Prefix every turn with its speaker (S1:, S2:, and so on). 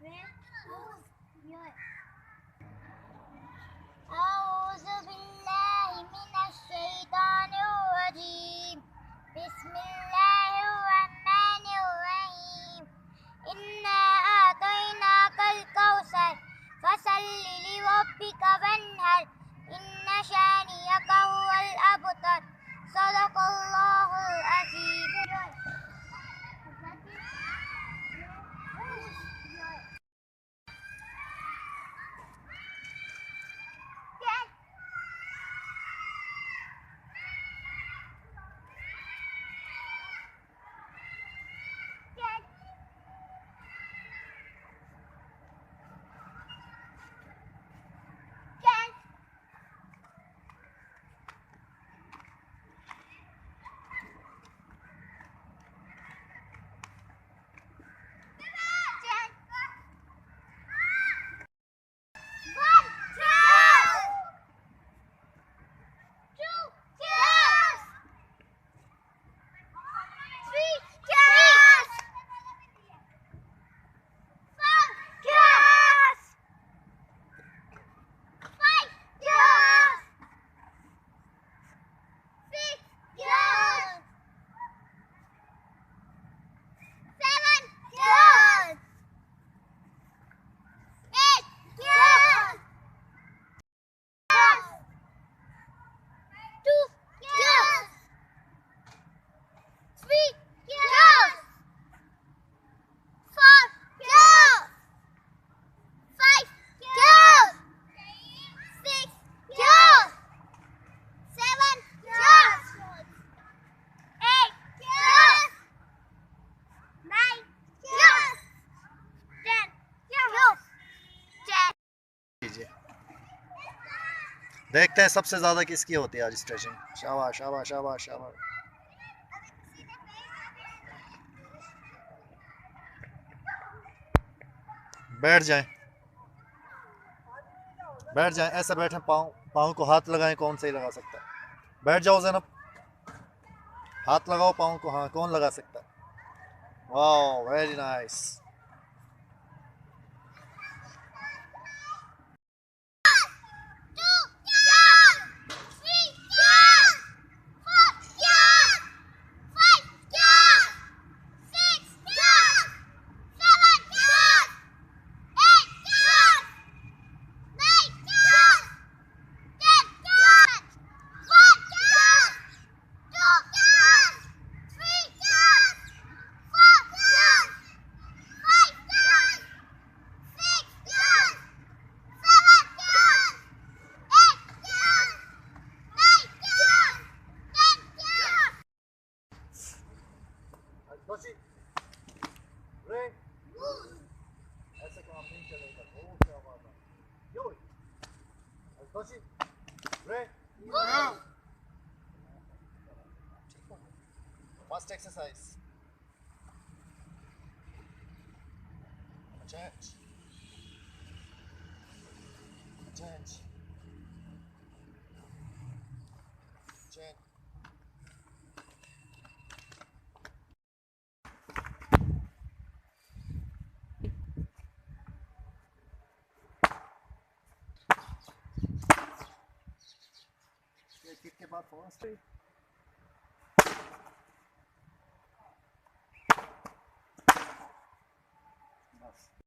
S1: أعوذ بالله من الشيطان الرجيم. بسم الله الرحمن الرحيم. إنا أعطيناك الكوثر فصل لربك وانهر إن شانئك هو الأبتر. صدق الله العظيم.
S2: कीजिए। देखते हैं सबसे ज्यादा किसकी होती है आज स्ट्रेचिंग। शाबाश शाबाश शाबाश शाबाश। बैठ जाएं, बैठ जाएं, ऐसे बैठे, पाँव पाँव को हाथ लगाएं। कौन सही लगा सकता है? बैठ जाओ ज़ैनब, हाथ लगाओ पाँव को। हाँ, कौन लगा सकता है? वाह, वेरी नाइस। ऐसे काम नहीं चलेगा। बहुत क्या बात है। Yo first exercise. Change. Change. Change. Kick के बाद फॉरन स्ट्रेट।